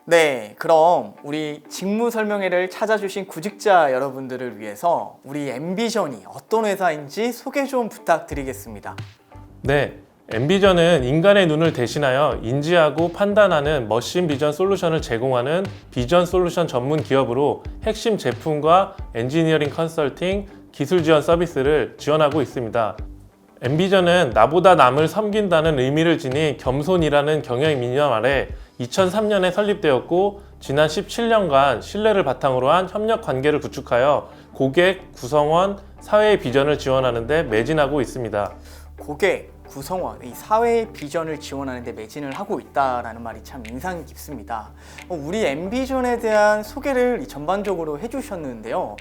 네, 그럼 우리 직무 설명회를 찾아주신 구직자 여러분들을 위해서 우리 엠비전이 어떤 회사인지 소개 좀 부탁드리겠습니다. 네, 엠비전은 인간의 눈을 대신하여 인지하고 판단하는 머신 비전 솔루션을 제공하는 비전 솔루션 전문 기업으로 핵심 제품과 엔지니어링 컨설팅, 기술 지원 서비스를 지원하고 있습니다. 엠비전은 나보다 남을 섬긴다는 의미를 지닌 겸손이라는 경영 이념 아래 2003년에 설립되었고 지난 17년간 신뢰를 바탕으로 한 협력 관계를 구축하여 고객, 구성원, 사회의 비전을 지원하는 데 매진하고 있습니다. 고객, 구성원, 이 사회의 비전을 지원하는 데 매진을 하고 있다는 말이 참 인상 깊습니다. 우리 엠비전에 대한 소개를 전반적으로 해주셨는데요.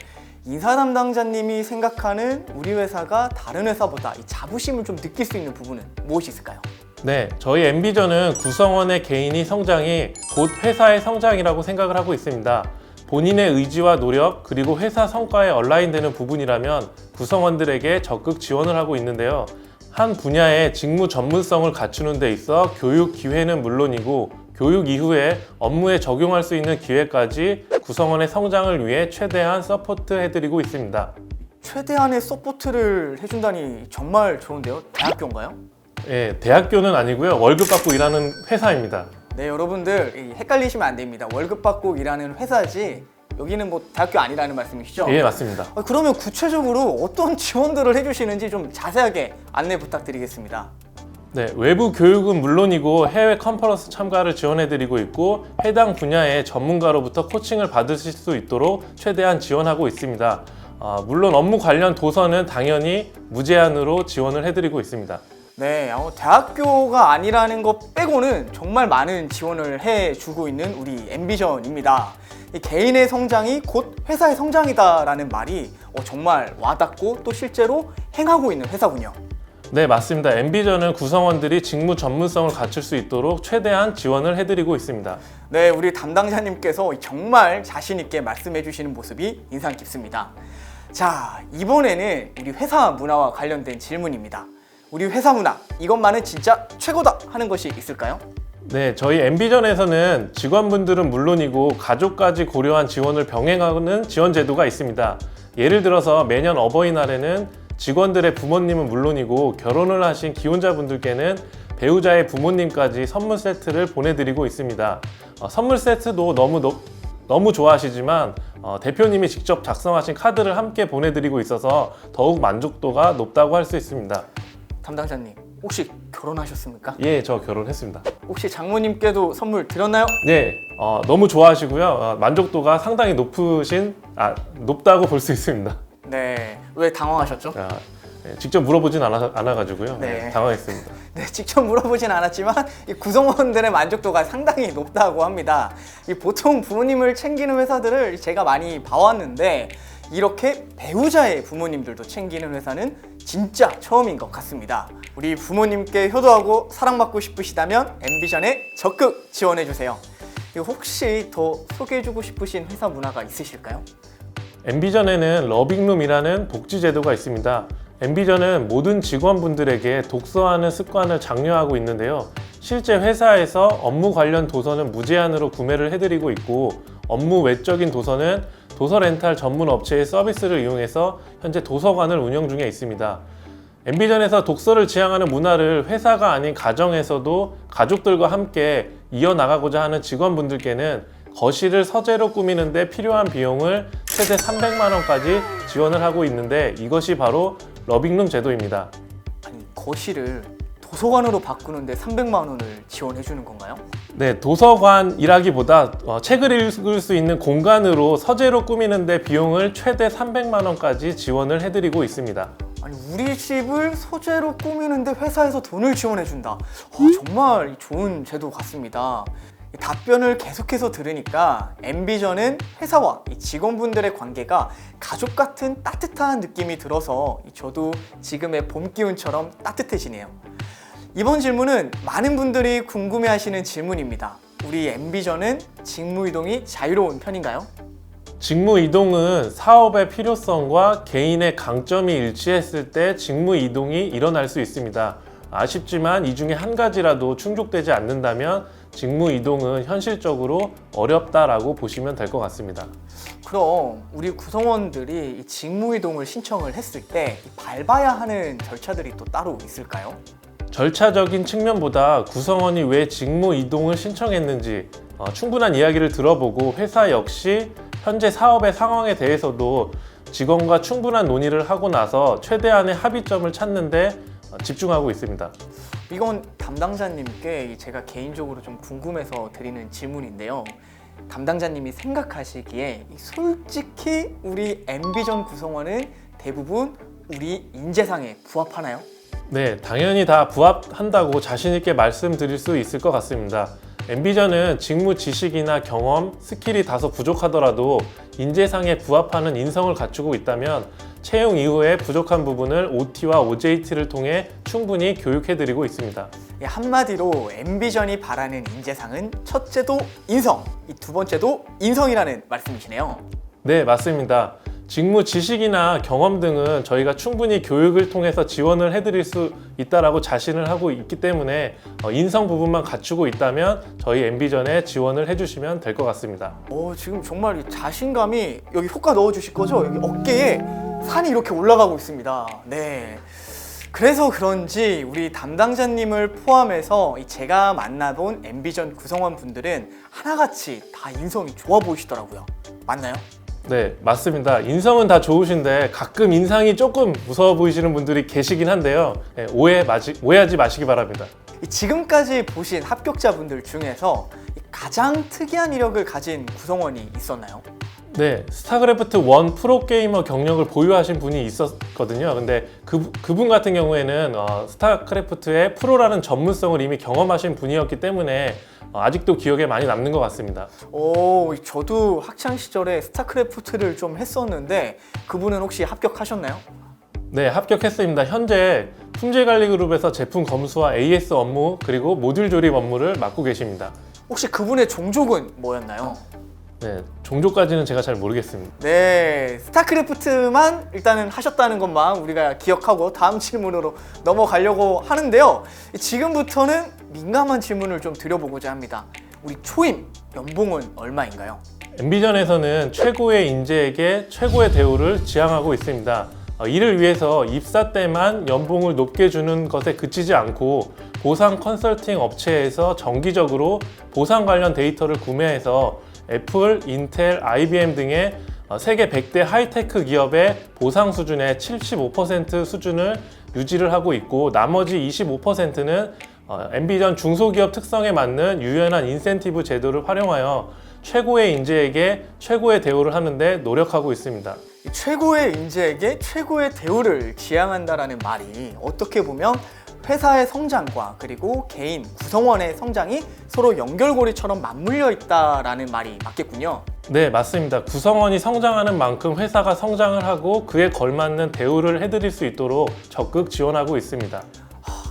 인사 담당자님이 생각하는 우리 회사가 다른 회사보다 이 자부심을 좀 느낄 수 있는 부분은 무엇이 있을까요? 네, 저희 엠비전은 구성원의 개인이 성장이 곧 회사의 성장이라고 생각을 하고 있습니다. 본인의 의지와 노력 그리고 회사 성과에 얼라인되는 부분이라면 구성원들에게 적극 지원을 하고 있는데요. 한 분야의 직무 전문성을 갖추는 데 있어 교육 기회는 물론이고 교육 이후에 업무에 적용할 수 있는 기회까지 구성원의 성장을 위해 최대한 서포트 해드리고 있습니다. 최대한의 서포트를 해준다니 정말 좋은데요? 대학교인가요? 예, 대학교는 아니고요. 월급 받고 일하는 회사입니다. 네, 여러분들 헷갈리시면 안 됩니다. 월급 받고 일하는 회사지 여기는 뭐 대학교 아니라는 말씀이시죠? 예, 맞습니다. 그러면 구체적으로 어떤 지원들을 해주시는지 좀 자세하게 안내 부탁드리겠습니다. 네, 외부 교육은 물론이고 해외 컨퍼런스 참가를 지원해드리고 있고 해당 분야의 전문가로부터 코칭을 받으실 수 있도록 최대한 지원하고 있습니다. 물론 업무 관련 도서는 당연히 무제한으로 지원을 해드리고 있습니다. 네, 대학교가 아니라는 것 빼고는 정말 많은 지원을 해주고 있는 우리 엠비전입니다. 이 개인의 성장이 곧 회사의 성장이다라는 말이 정말 와닿고 또 실제로 행하고 있는 회사군요. 네, 맞습니다. 엠비전은 구성원들이 직무 전문성을 갖출 수 있도록 최대한 지원을 해드리고 있습니다. 네, 우리 담당자님께서 정말 자신 있게 말씀해 주시는 모습이 인상 깊습니다. 자, 이번에는 우리 회사 문화와 관련된 질문입니다. 우리 회사 문화, 이것만은 진짜 최고다 하는 것이 있을까요? 네, 저희 엠비전에서는 직원분들은 물론이고 가족까지 고려한 지원을 병행하는 지원 제도가 있습니다. 예를 들어서 매년 어버이날에는 직원들의 부모님은 물론이고 결혼을 하신 기혼자분들께는 배우자의 부모님까지 선물 세트를 보내드리고 있습니다. 선물 세트도 너무 좋아하시지만 대표님이 직접 작성하신 카드를 함께 보내드리고 있어서 더욱 만족도가 높다고 할 수 있습니다. 담당자님, 혹시 결혼하셨습니까? 예, 저 결혼했습니다. 혹시 장모님께도 선물 드렸나요? 네, 너무 좋아하시고요. 만족도가 상당히 높다고 볼 수 있습니다. 네, 왜 당황하셨죠? 직접 물어보진 않아가지고요. 네. 당황했습니다. 네, 직접 물어보진 않았지만 이 구성원들의 만족도가 상당히 높다고 합니다. 보통 부모님을 챙기는 회사들을 제가 많이 봐왔는데 이렇게 배우자의 부모님들도 챙기는 회사는 진짜 처음인 것 같습니다. 우리 부모님께 효도하고 사랑받고 싶으시다면 엠비전에 적극 지원해주세요. 혹시 더 소개해주고 싶으신 회사 문화가 있으실까요? 엠비전에는 러빙룸이라는 복지 제도가 있습니다. 엠비전은 모든 직원분들에게 독서하는 습관을 장려하고 있는데요. 실제 회사에서 업무 관련 도서는 무제한으로 구매를 해드리고 있고 업무 외적인 도서는 도서 렌탈 전문 업체의 서비스를 이용해서 현재 도서관을 운영 중에 있습니다. 엠비전에서 독서를 지향하는 문화를 회사가 아닌 가정에서도 가족들과 함께 이어나가고자 하는 직원분들께는 거실을 서재로 꾸미는 데 필요한 비용을 최대 300만 원까지 지원을 하고 있는데 이것이 바로 러빙룸 제도입니다. 아니, 거실을 도서관으로 바꾸는데 300만 원을 지원해 주는 건가요? 네, 도서관이라기보다 책을 읽을 수 있는 공간으로 서재로 꾸미는 데 비용을 최대 300만 원까지 지원을 해드리고 있습니다. 아니, 우리 집을 서재로 꾸미는데 회사에서 돈을 지원해 준다. 정말 좋은 제도 같습니다. 답변을 계속해서 들으니까 엠비전은 회사와 직원분들의 관계가 가족 같은 따뜻한 느낌이 들어서 저도 지금의 봄 기운처럼 따뜻해지네요. 이번 질문은 많은 분들이 궁금해하시는 질문입니다. 우리 엠비전은 직무 이동이 자유로운 편인가요? 직무 이동은 사업의 필요성과 개인의 강점이 일치했을 때 직무 이동이 일어날 수 있습니다. 아쉽지만 이 중에 한 가지라도 충족되지 않는다면 직무 이동은 현실적으로 어렵다라고 보시면 될 것 같습니다. 그럼 우리 구성원들이 이 직무 이동을 신청을 했을 때 밟아야 하는 절차들이 또 따로 있을까요? 절차적인 측면보다 구성원이 왜 직무 이동을 신청했는지 충분한 이야기를 들어보고 회사 역시 현재 사업의 상황에 대해서도 직원과 충분한 논의를 하고 나서 최대한의 합의점을 찾는 데 집중하고 있습니다. 이건 담당자님께 제가 개인적으로 좀 궁금해서 드리는 질문인데요. 담당자님이 생각하시기에 솔직히 우리 엠비전 구성원은 대부분 우리 인재상에 부합하나요? 네, 당연히 다 부합한다고 자신 있게 말씀드릴 수 있을 것 같습니다. 엠비전은 직무 지식이나 경험, 스킬이 다소 부족하더라도 인재상에 부합하는 인성을 갖추고 있다면 채용 이후에 부족한 부분을 OT와 OJT를 통해 충분히 교육해드리고 있습니다. 한마디로 엠비전이 바라는 인재상은 첫째도 인성, 이 두 번째도 인성이라는 말씀이시네요. 네, 맞습니다. 직무 지식이나 경험 등은 저희가 충분히 교육을 통해서 지원을 해드릴 수 있다라고 자신을 하고 있기 때문에 인성 부분만 갖추고 있다면 저희 엠비전에 지원을 해주시면 될 것 같습니다. 지금 정말 이 자신감이 여기 효과 넣어주실 거죠? 여기 어깨에 산이 이렇게 올라가고 있습니다. 네. 그래서 그런지 우리 담당자님을 포함해서 제가 만나본 엠비전 구성원 분들은 하나같이 다 인성이 좋아 보이시더라고요. 맞나요? 네, 맞습니다. 인성은 다 좋으신데 가끔 인상이 조금 무서워 보이시는 분들이 계시긴 한데요. 네, 오해하지 마시기 바랍니다. 지금까지 보신 합격자분들 중에서 가장 특이한 이력을 가진 구성원이 있었나요? 네, 스타크래프트 1 프로게이머 경력을 보유하신 분이 있었거든요. 근데 그분 같은 경우에는 스타크래프트의 프로라는 전문성을 이미 경험하신 분이었기 때문에 아직도 기억에 많이 남는 것 같습니다. 저도 학창 시절에 스타크래프트를 좀 했었는데 그분은 혹시 합격하셨나요? 네, 합격했습니다. 현재 품질관리그룹에서 제품 검수와 AS 업무 그리고 모듈 조립 업무를 맡고 계십니다. 혹시 그분의 종족은 뭐였나요? 네, 종족까지는 제가 잘 모르겠습니다. 네, 스타크래프트만 일단은 하셨다는 것만 우리가 기억하고 다음 질문으로 넘어가려고 하는데요. 지금부터는 민감한 질문을 좀 드려보고자 합니다. 우리 초임 연봉은 얼마인가요? 엠비전에서는 최고의 인재에게 최고의 대우를 지향하고 있습니다. 이를 위해서 입사 때만 연봉을 높게 주는 것에 그치지 않고 보상 컨설팅 업체에서 정기적으로 보상 관련 데이터를 구매해서 애플, 인텔, IBM 등의 세계 100대 하이테크 기업의 보상 수준의 75% 수준을 유지를 하고 있고 나머지 25%는 엠비전 중소기업 특성에 맞는 유연한 인센티브 제도를 활용하여 최고의 인재에게 최고의 대우를 하는데 노력하고 있습니다. 최고의 인재에게 최고의 대우를 지향한다라는 말이 어떻게 보면 회사의 성장과 그리고 개인 구성원의 성장이 서로 연결고리처럼 맞물려 있다라는 말이 맞겠군요. 네, 맞습니다. 구성원이 성장하는 만큼 회사가 성장을 하고 그에 걸맞는 대우를 해드릴 수 있도록 적극 지원하고 있습니다.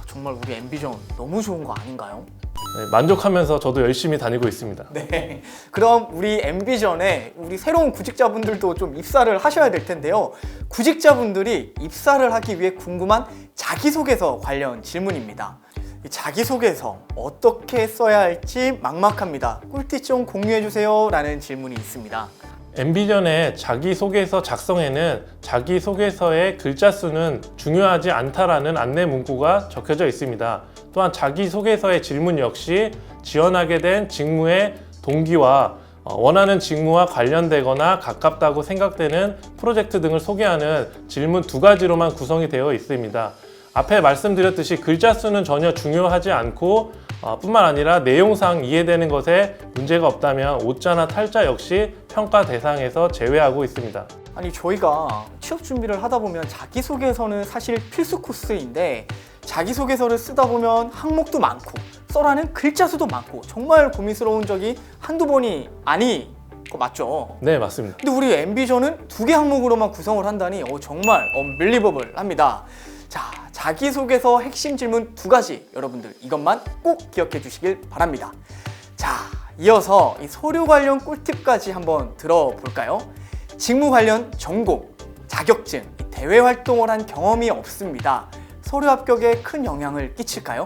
정말 우리 엠비전 너무 좋은 거 아닌가요? 네, 만족하면서 저도 열심히 다니고 있습니다. 네, 그럼 우리 엠비전에 우리 새로운 구직자분들도 좀 입사를 하셔야 될 텐데요. 구직자분들이 입사를 하기 위해 궁금한 자기소개서 관련 질문입니다. 자기소개서 어떻게 써야 할지 막막합니다. 꿀팁 좀 공유해주세요 라는 질문이 있습니다. 엠비전의 자기소개서 작성에는 자기소개서의 글자 수는 중요하지 않다라는 안내 문구가 적혀져 있습니다. 또한 자기소개서의 질문 역시 지원하게 된 직무의 동기와 원하는 직무와 관련되거나 가깝다고 생각되는 프로젝트 등을 소개하는 질문 2가지로만 구성이 되어 있습니다. 앞에 말씀드렸듯이 글자 수는 전혀 중요하지 않고 뿐만 아니라 내용상 이해되는 것에 문제가 없다면 오자나 탈자 역시 평가 대상에서 제외하고 있습니다. 아니 저희가 취업 준비를 하다 보면 자기소개서는 사실 필수 코스인데 자기소개서를 쓰다 보면 항목도 많고 써라는 글자 수도 많고 정말 고민스러운 적이 한두 번이 아니 거 맞죠? 네, 맞습니다. 근데 우리 엠비전은 2개 항목으로만 구성을 한다니 정말 unbelievable 합니다. 자, 자기소개서 핵심 질문 2가지 여러분들 이것만 꼭 기억해 주시길 바랍니다. 자, 이어서 이 서류 관련 꿀팁까지 한번 들어볼까요? 직무 관련 전공, 자격증, 대외 활동을 한 경험이 없습니다. 서류 합격에 큰 영향을 끼칠까요?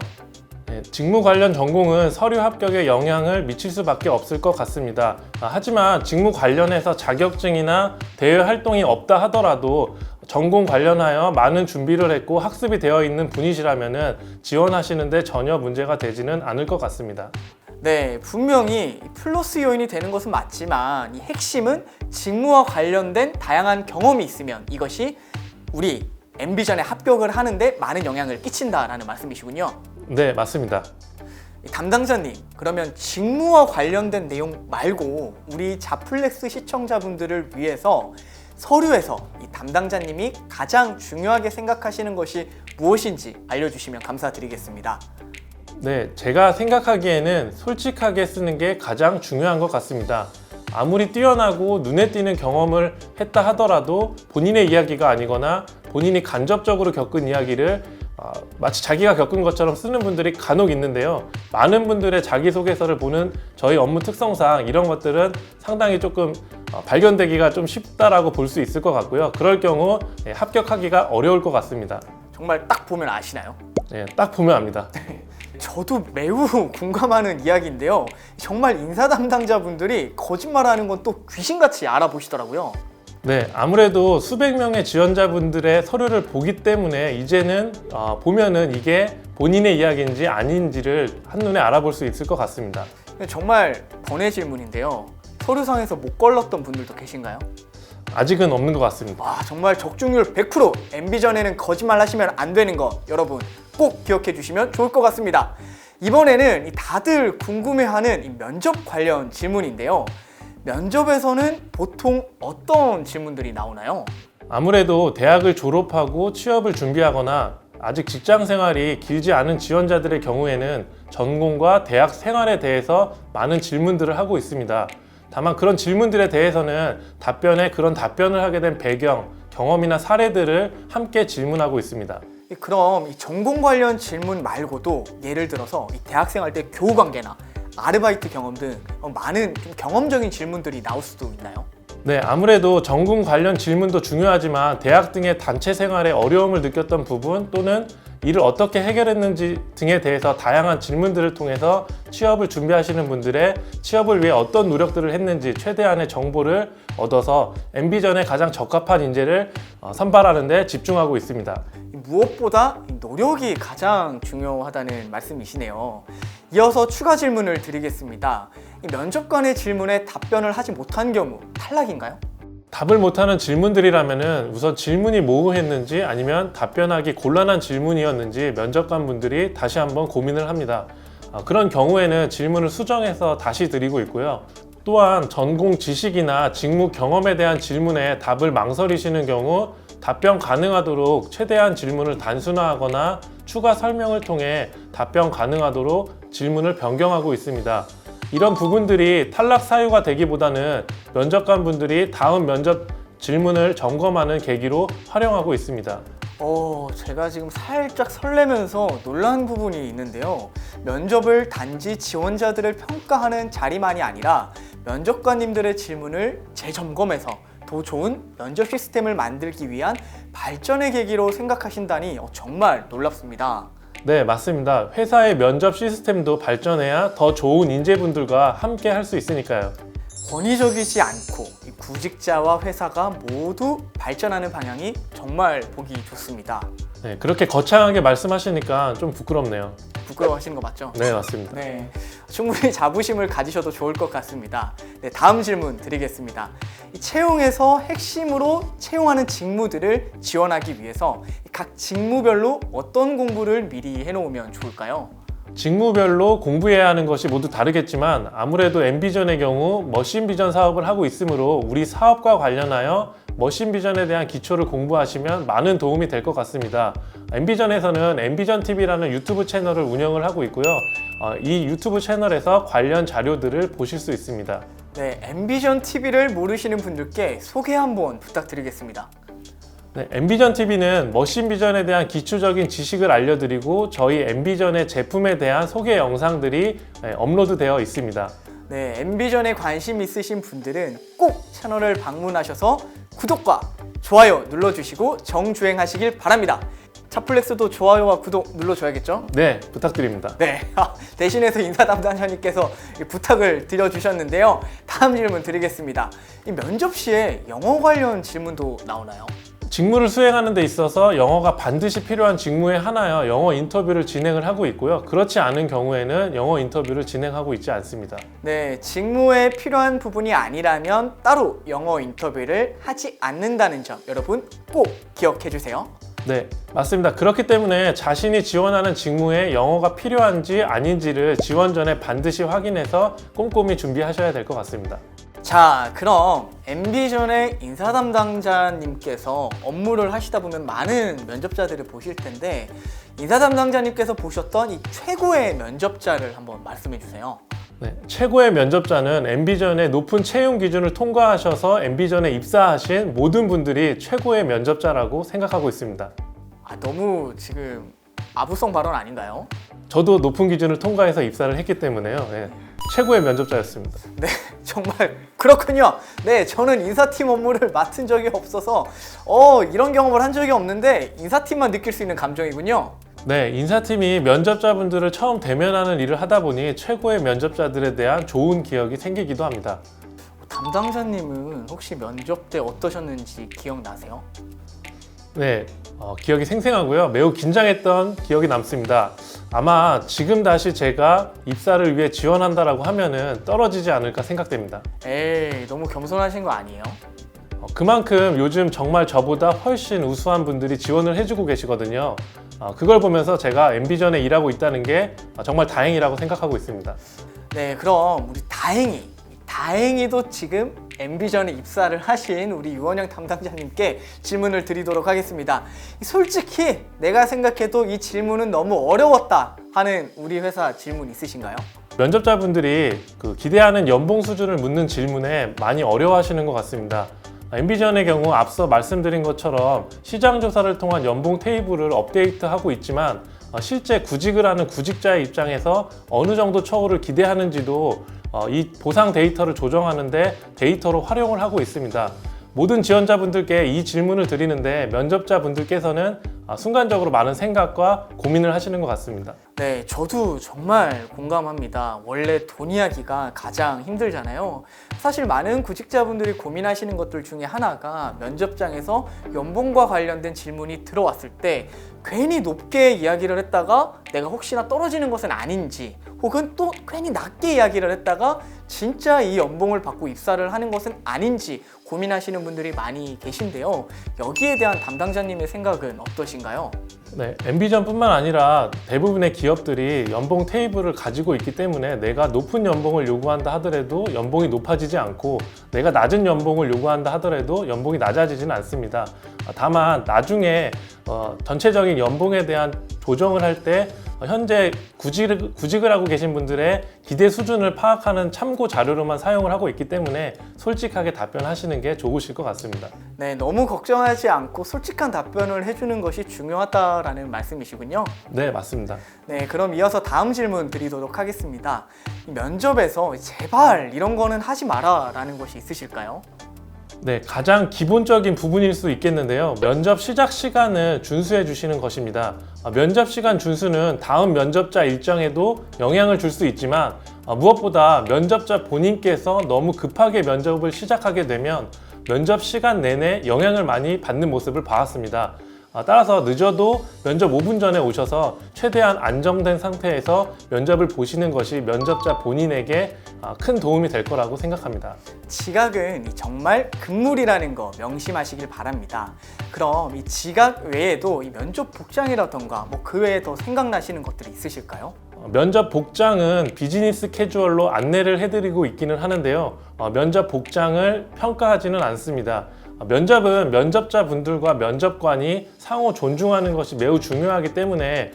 직무 관련 전공은 서류 합격에 영향을 미칠 수밖에 없을 것 같습니다. 하지만 직무 관련해서 자격증이나 대외 활동이 없다 하더라도 전공 관련하여 많은 준비를 했고 학습이 되어 있는 분이시라면 지원하시는데 전혀 문제가 되지는 않을 것 같습니다. 네, 분명히 플러스 요인이 되는 것은 맞지만 이 핵심은 직무와 관련된 다양한 경험이 있으면 이것이 우리 엠비전에 합격을 하는데 많은 영향을 끼친다라는 말씀이시군요. 네, 맞습니다. 담당자님, 그러면 직무와 관련된 내용 말고 우리 자플렉스 시청자분들을 위해서 서류에서 이 담당자님이 가장 중요하게 생각하시는 것이 무엇인지 알려주시면 감사드리겠습니다. 네, 제가 생각하기에는 솔직하게 쓰는 게 가장 중요한 것 같습니다. 아무리 뛰어나고 눈에 띄는 경험을 했다 하더라도 본인의 이야기가 아니거나 본인이 간접적으로 겪은 이야기를 마치 자기가 겪은 것처럼 쓰는 분들이 간혹 있는데요. 많은 분들의 자기소개서를 보는 저희 업무 특성상 이런 것들은 상당히 조금 발견되기가 좀 쉽다라고 볼 수 있을 것 같고요. 그럴 경우 합격하기가 어려울 것 같습니다. 정말 딱 보면 아시나요? 네, 딱 보면 압니다. 저도 매우 공감하는 이야기인데요. 정말 인사 담당자분들이 거짓말하는 건 또 귀신같이 알아보시더라고요. 네, 아무래도 수백 명의 지원자분들의 서류를 보기 때문에 이제는 보면은 이게 본인의 이야기인지 아닌지를 한눈에 알아볼 수 있을 것 같습니다. 정말 번외 질문인데요. 서류상에서 못 걸렀던 분들도 계신가요? 아직은 없는 것 같습니다. 와, 정말 적중률 100%! 엠비전에는 거짓말 하시면 안 되는 거 여러분 꼭 기억해 주시면 좋을 것 같습니다. 이번에는 다들 궁금해하는 이 면접 관련 질문인데요. 면접에서는 보통 어떤 질문들이 나오나요? 아무래도 대학을 졸업하고 취업을 준비하거나 아직 직장 생활이 길지 않은 지원자들의 경우에는 전공과 대학 생활에 대해서 많은 질문들을 하고 있습니다. 다만 그런 질문들에 대해서는 그런 답변을 하게 된 배경, 경험이나 사례들을 함께 질문하고 있습니다. 그럼 이 전공 관련 질문 말고도 예를 들어서 이 대학생활 때 교우 관계나 아르바이트 경험 등 많은 좀 경험적인 질문들이 나올 수도 있나요? 네, 아무래도 전공 관련 질문도 중요하지만 대학 등의 단체 생활에 어려움을 느꼈던 부분 또는 이를 어떻게 해결했는지 등에 대해서 다양한 질문들을 통해서 취업을 준비하시는 분들의 취업을 위해 어떤 노력들을 했는지 최대한의 정보를 얻어서 엠비전에 가장 적합한 인재를 선발하는 데 집중하고 있습니다. 무엇보다 노력이 가장 중요하다는 말씀이시네요. 이어서 추가 질문을 드리겠습니다. 이 면접관의 질문에 답변을 하지 못한 경우 탈락인가요? 답을 못하는 질문들이라면 우선 질문이 모호했는지 아니면 답변하기 곤란한 질문이었는지 면접관 분들이 다시 한번 고민을 합니다. 그런 경우에는 질문을 수정해서 다시 드리고 있고요. 또한 전공 지식이나 직무 경험에 대한 질문에 답을 망설이시는 경우 답변 가능하도록 최대한 질문을 단순화하거나 추가 설명을 통해 답변 가능하도록 질문을 변경하고 있습니다. 이런 부분들이 탈락 사유가 되기보다는 면접관 분들이 다음 면접 질문을 점검하는 계기로 활용하고 있습니다. 제가 지금 살짝 설레면서 놀란 부분이 있는데요. 면접을 단지 지원자들을 평가하는 자리만이 아니라 면접관님들의 질문을 재점검해서 더 좋은 면접 시스템을 만들기 위한 발전의 계기로 생각하신다니 정말 놀랍습니다. 네, 맞습니다. 회사의 면접 시스템도 발전해야 더 좋은 인재분들과 함께 할 수 있으니까요. 권위적이지 않고 이 구직자와 회사가 모두 발전하는 방향이 정말 보기 좋습니다. 네, 그렇게 거창하게 말씀하시니까 좀 부끄럽네요. 부끄러워하시는 거 맞죠? 네, 맞습니다. 네, 충분히 자부심을 가지셔도 좋을 것 같습니다. 네, 다음 질문 드리겠습니다. 이 채용에서 핵심으로 채용하는 직무들을 지원하기 위해서 각 직무별로 어떤 공부를 미리 해놓으면 좋을까요? 직무별로 공부해야 하는 것이 모두 다르겠지만 아무래도 엠비전의 경우 머신 비전 사업을 하고 있으므로 우리 사업과 관련하여 머신 비전에 대한 기초를 공부하시면 많은 도움이 될 것 같습니다. 엠비전에서는 엠비전 TV라는 유튜브 채널을 운영을 하고 있고요. 이 유튜브 채널에서 관련 자료들을 보실 수 있습니다. 네, 엠비전 TV를 모르시는 분들께 소개 한번 부탁드리겠습니다. 네, 엠비전 TV는 머신 비전에 대한 기초적인 지식을 알려드리고 저희 엠비전의 제품에 대한 소개 영상들이 업로드되어 있습니다. 네, 엠비전에 관심 있으신 분들은 꼭 채널을 방문하셔서 구독과 좋아요 눌러주시고 정주행하시길 바랍니다. 차플렉스도 좋아요와 구독 눌러줘야겠죠? 네, 부탁드립니다. 네, 대신해서 인사 담당자님께서 부탁을 드려주셨는데요. 다음 질문 드리겠습니다. 이 면접 시에 영어 관련 질문도 나오나요? 직무를 수행하는 데 있어서 영어가 반드시 필요한 직무에 하나여 영어 인터뷰를 진행을 하고 있고요. 그렇지 않은 경우에는 영어 인터뷰를 진행하고 있지 않습니다. 네, 직무에 필요한 부분이 아니라면 따로 영어 인터뷰를 하지 않는다는 점 여러분 꼭 기억해 주세요. 네, 맞습니다. 그렇기 때문에 자신이 지원하는 직무에 영어가 필요한지 아닌지를 지원 전에 반드시 확인해서 꼼꼼히 준비하셔야 될 것 같습니다. 자, 그럼 엠비전의 인사 담당자님께서 업무를 하시다 보면 많은 면접자들을 보실 텐데 인사 담당자님께서 보셨던 이 최고의 면접자를 한번 말씀해 주세요. 네, 최고의 면접자는 엠비전의 높은 채용 기준을 통과하셔서 엠비전에 입사하신 모든 분들이 최고의 면접자라고 생각하고 있습니다. 너무 지금 아부성 발언 아닌가요? 저도 높은 기준을 통과해서 입사를 했기 때문에요. 네, 최고의 면접자였습니다. 네, 정말 그렇군요. 네, 저는 인사팀 업무를 맡은 적이 없어서 이런 경험을 한 적이 없는데 인사팀만 느낄 수 있는 감정이군요. 네, 인사팀이 면접자분들을 처음 대면하는 일을 하다 보니 최고의 면접자들에 대한 좋은 기억이 생기기도 합니다. 담당자님은 혹시 면접 때 어떠셨는지 기억나세요? 네, 기억이 생생하고요. 매우 긴장했던 기억이 남습니다. 아마 지금 다시 제가 입사를 위해 지원한다라고 하면은 떨어지지 않을까 생각됩니다. 에이, 너무 겸손하신 거 아니에요? 그만큼 요즘 정말 저보다 훨씬 우수한 분들이 지원을 해주고 계시거든요. 그걸 보면서 제가 엠비전에 일하고 있다는 게 정말 다행이라고 생각하고 있습니다. 네, 그럼 우리 다행히도 지금 엠비전에 입사를 하신 우리 유원영 담당자님께 질문을 드리도록 하겠습니다. 솔직히 내가 생각해도 이 질문은 너무 어려웠다 하는 우리 회사 질문 있으신가요? 면접자분들이 기대하는 연봉 수준을 묻는 질문에 많이 어려워하시는 것 같습니다. 엠비전의 경우 앞서 말씀드린 것처럼 시장 조사를 통한 연봉 테이블을 업데이트하고 있지만 실제 구직을 하는 구직자의 입장에서 어느 정도 처우를 기대하는지도 이 보상 데이터를 조정하는데 데이터로 활용을 하고 있습니다. 모든 지원자분들께 이 질문을 드리는데 면접자분들께서는 순간적으로 많은 생각과 고민을 하시는 것 같습니다. 네, 저도 정말 공감합니다. 원래 돈 이야기가 가장 힘들잖아요. 사실 많은 구직자분들이 고민하시는 것들 중에 하나가 면접장에서 연봉과 관련된 질문이 들어왔을 때 괜히 높게 이야기를 했다가 내가 혹시나 떨어지는 것은 아닌지 혹은 또 괜히 낮게 이야기를 했다가 진짜 이 연봉을 받고 입사를 하는 것은 아닌지 고민하시는 분들이 많이 계신데요. 여기에 대한 담당자님의 생각은 어떠신가요? 네, 엠비전뿐만 아니라 대부분의 기업들이 연봉 테이블을 가지고 있기 때문에 내가 높은 연봉을 요구한다 하더라도 연봉이 높아지지 않고 내가 낮은 연봉을 요구한다 하더라도 연봉이 낮아지지는 않습니다. 다만 나중에 전체적인 연봉에 대한 조정을 할 때 현재 구직을 하고 계신 분들의 기대 수준을 파악하는 참고 자료로만 사용을 하고 있기 때문에 솔직하게 답변하시는 게 좋으실 것 같습니다. 네, 너무 걱정하지 않고 솔직한 답변을 해주는 것이 중요하다라는 말씀이시군요. 네, 맞습니다. 네, 그럼 이어서 다음 질문 드리도록 하겠습니다. 이 면접에서 제발 이런 거는 하지 마라 라는 것이 있으실까요? 네, 가장 기본적인 부분일 수 있겠는데요. 면접 시작 시간을 준수해 주시는 것입니다. 면접 시간 준수는 다음 면접자 일정에도 영향을 줄 수 있지만 무엇보다 면접자 본인께서 너무 급하게 면접을 시작하게 되면 면접 시간 내내 영향을 많이 받는 모습을 봐왔습니다. 따라서 늦어도 면접 5분 전에 오셔서 최대한 안정된 상태에서 면접을 보시는 것이 면접자 본인에게 큰 도움이 될 거라고 생각합니다. 지각은 정말 금물이라는 거 명심하시길 바랍니다. 그럼 이 지각 외에도 이 면접 복장이라던가 그 외에 더 생각나시는 것들이 있으실까요? 면접 복장은 비즈니스 캐주얼로 안내를 해드리고 있기는 하는데요. 면접 복장을 평가하지는 않습니다. 면접은 면접자분들과 면접관이 상호 존중하는 것이 매우 중요하기 때문에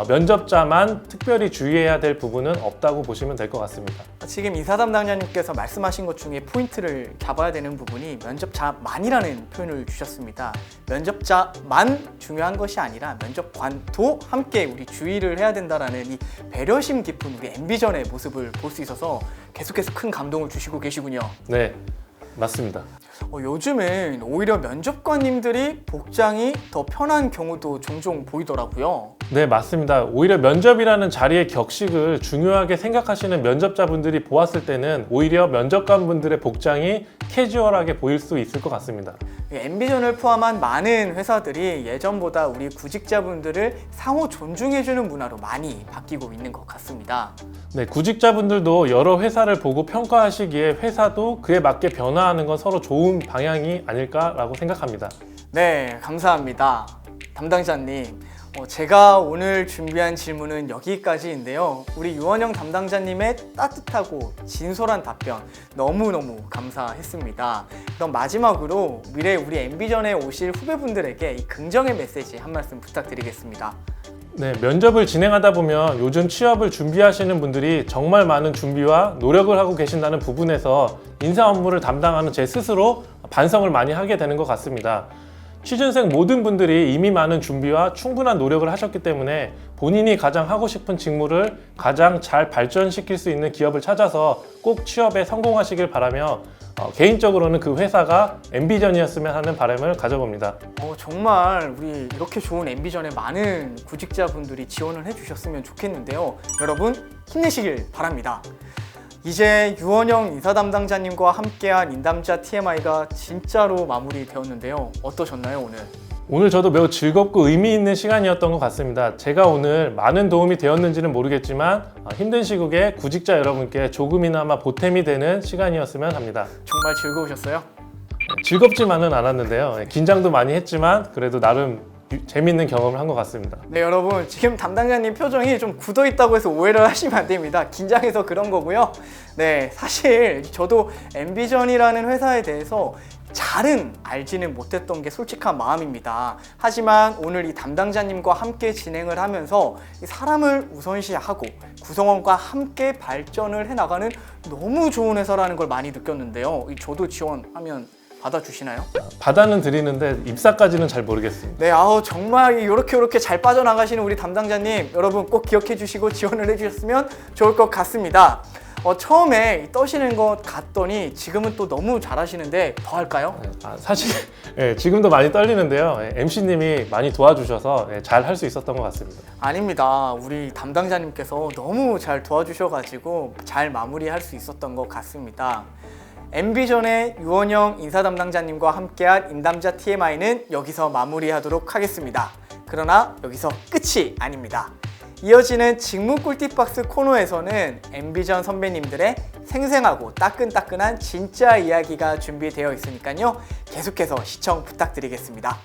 면접자만 특별히 주의해야 될 부분은 없다고 보시면 될 것 같습니다. 지금 인사 담당자님께서 말씀하신 것 중에 포인트를 잡아야 되는 부분이 면접자만이라는 표현을 주셨습니다. 면접자만 중요한 것이 아니라 면접관도 함께 우리 주의를 해야 된다라는 이 배려심 깊은 우리 엠비전의 모습을 볼 수 있어서 계속해서 큰 감동을 주시고 계시군요. 네, 맞습니다. 요즘은 오히려 면접관님들이 복장이 더 편한 경우도 종종 보이더라고요. 네, 맞습니다. 오히려 면접이라는 자리의 격식을 중요하게 생각하시는 면접자분들이 보았을 때는 오히려 면접관분들의 복장이 캐주얼하게 보일 수 있을 것 같습니다. 엠비전을 포함한 많은 회사들이 예전보다 우리 구직자분들을 상호 존중해주는 문화로 많이 바뀌고 있는 것 같습니다. 네, 구직자분들도 여러 회사를 보고 평가하시기에 회사도 그에 맞게 변화하는 건 서로 좋은 방향이 아닐까라고 생각합니다. 네, 감사합니다. 담당자님, 제가 오늘 준비한 질문은 여기까지인데요. 우리 유원영 담당자님의 따뜻하고 진솔한 답변 너무너무 감사했습니다. 그럼 마지막으로 미래 우리 엠비전에 오실 후배분들에게 이 긍정의 메시지 한 말씀 부탁드리겠습니다. 네, 면접을 진행하다 보면 요즘 취업을 준비하시는 분들이 정말 많은 준비와 노력을 하고 계신다는 부분에서 인사 업무를 담당하는 제 스스로 반성을 많이 하게 되는 것 같습니다. 취준생 모든 분들이 이미 많은 준비와 충분한 노력을 하셨기 때문에 본인이 가장 하고 싶은 직무를 가장 잘 발전시킬 수 있는 기업을 찾아서 꼭 취업에 성공하시길 바라며 개인적으로는 그 회사가 엠비전이었으면 하는 바람을 가져봅니다. 정말 우리 이렇게 좋은 엠비전에 많은 구직자분들이 지원을 해주셨으면 좋겠는데요. 여러분 힘내시길 바랍니다. 이제 유원영 인사 담당자님과 함께한 인담자 TMI가 진짜로 마무리되었는데요. 어떠셨나요, 오늘? 오늘 저도 매우 즐겁고 의미 있는 시간이었던 것 같습니다. 제가 오늘 많은 도움이 되었는지는 모르겠지만 힘든 시국에 구직자 여러분께 조금이나마 보탬이 되는 시간이었으면 합니다. 정말 즐거우셨어요? 즐겁지만은 않았는데요. 긴장도 많이 했지만 그래도 나름 재밌는 경험을 한 것 같습니다. 네, 여러분 지금 담당자님 표정이 좀 굳어 있다고 해서 오해를 하시면 안 됩니다. 긴장해서 그런 거고요. 네, 사실 저도 엠비전이라는 회사에 대해서 잘은 알지는 못했던 게 솔직한 마음입니다. 하지만 오늘 이 담당자님과 함께 진행을 하면서 사람을 우선시하고 구성원과 함께 발전을 해나가는 너무 좋은 회사라는 걸 많이 느꼈는데요. 저도 지원하면 받아주시나요? 받아는 드리는데 입사까지는 잘 모르겠습니다. 네, 정말 이렇게 잘 빠져나가시는 우리 담당자님 여러분 꼭 기억해 주시고 지원을 해주셨으면 좋을 것 같습니다. 처음에 떠시는 것 같더니 지금은 또 너무 잘하시는데 더 할까요? 사실 지금도 많이 떨리는데요. MC님이 많이 도와주셔서 잘 할 수 있었던 것 같습니다. 아닙니다. 우리 담당자님께서 너무 잘 도와주셔가지고 잘 마무리할 수 있었던 것 같습니다. 엠비전의 유원영 인사 담당자님과 함께한 인담자 TMI는 여기서 마무리하도록 하겠습니다. 그러나 여기서 끝이 아닙니다. 이어지는 직무 꿀팁박스 코너에서는 엠비전 선배님들의 생생하고 따끈따끈한 진짜 이야기가 준비되어 있으니까요. 계속해서 시청 부탁드리겠습니다.